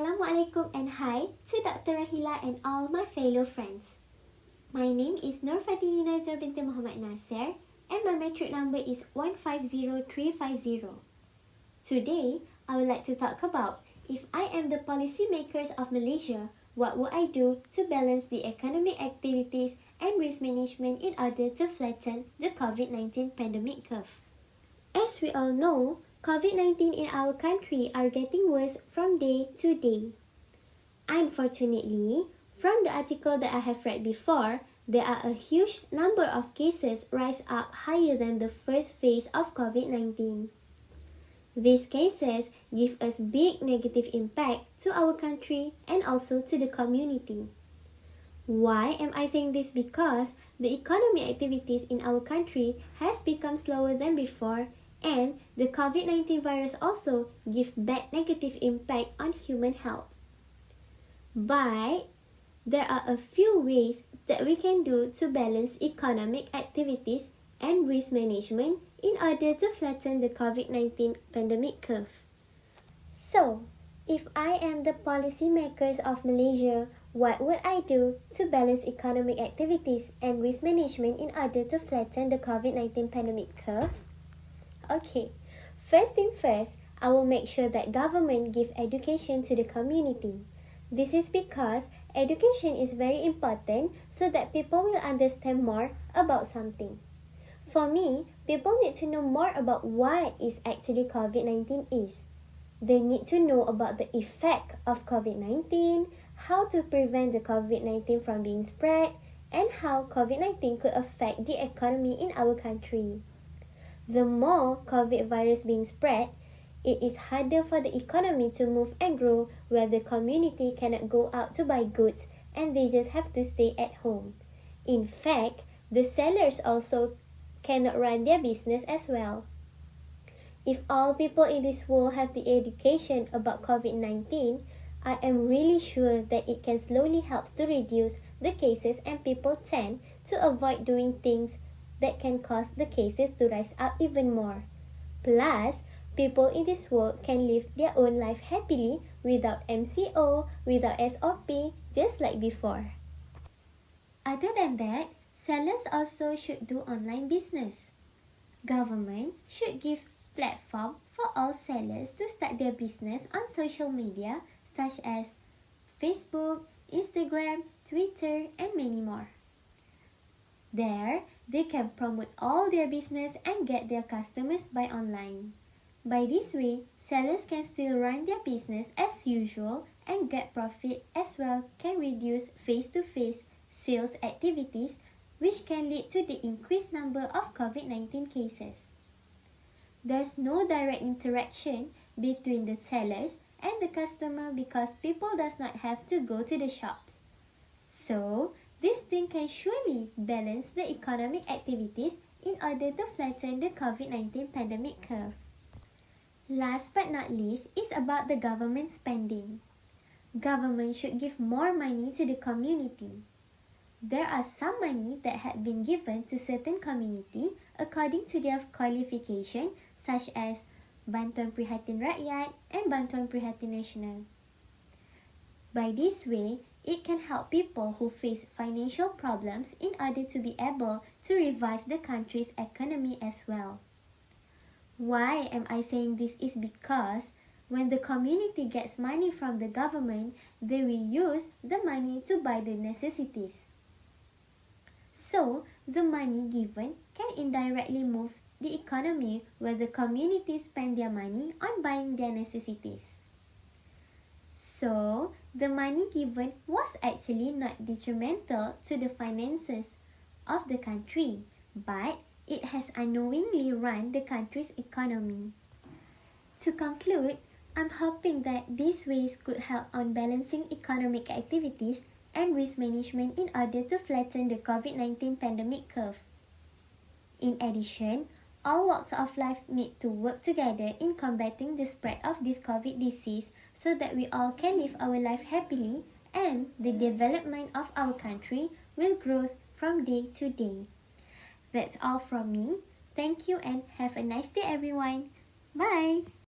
Assalamualaikum and hi to Dr. Rahila and all my fellow friends. My name is Nur Fatini Nazwa binti Muhammad Nasir and my metric number is 150350. Today, I would like to talk about if I am the policymakers of Malaysia, what would I do to balance the economic activities and risk management in order to flatten the COVID-19 pandemic curve. As we all know, COVID-19 in our country are getting worse from day to day. Unfortunately, from the article that I have read before, there are a huge number of cases rise up higher than the first phase of COVID-19. These cases give us big negative impact to our country and also to the community. Why am I saying this? Because the economic activities in our country has become slower than before, and the COVID-19 virus also give bad negative impact on human health. But there are a few ways that we can do to balance economic activities and risk management in order to flatten the COVID-19 pandemic curve. So, if I am the policymakers of Malaysia, what would I do to balance economic activities and risk management in order to flatten the COVID-19 pandemic curve? Okay, first thing first, I will make sure that government give education to the community. This is because education is very important so that people will understand more about something. For me, people need to know more about what is actually COVID-19 is. They need to know about the effect of COVID-19, how to prevent the COVID-19 from being spread, and how COVID-19 could affect the economy in our country. The more COVID virus being spread, it is harder for the economy to move and grow where the community cannot go out to buy goods and they just have to stay at home. In fact, the sellers also cannot run their business as well. If all people in this world have the education about COVID-19, I am really sure that it can slowly help to reduce the cases and people tend to avoid doing things that can cause the cases to rise up even more. Plus, people in this world can live their own life happily without MCO, without SOP, just like before. Other than that, sellers also should do online business. Government should give platform for all sellers to start their business on social media such as Facebook, Instagram, Twitter, and many more. There, they can promote all their business and get their customers by online. By this way, sellers can still run their business as usual and get profit as well can reduce face-to-face sales activities which can lead to the increased number of COVID-19 cases. There's no direct interaction between the sellers and the customer because people does not have to go to the shops. So, this thing can surely balance the economic activities in order to flatten the COVID-19 pandemic curve. Last but not least is about the government spending. Government should give more money to the community. There are some money that had been given to certain community according to their qualification such as Bantuan Prihatin Rakyat and Bantuan Prihatin Nasional. By this way, it can help people who face financial problems in order to be able to revive the country's economy as well. Why am I saying this is because when the community gets money from the government, they will use the money to buy the necessities. So, the money given can indirectly move the economy where the community spend their money on buying their necessities. So, the money given was actually not detrimental to the finances of the country, but it has unknowingly run the country's economy. To conclude, I'm hoping that these ways could help on balancing economic activities and risk management in order to flatten the COVID-19 pandemic curve. In addition, all walks of life need to work together in combating the spread of this COVID disease so that we all can live our life happily and the development of our country will grow from day to day. That's all from me. Thank you and have a nice day everyone. Bye!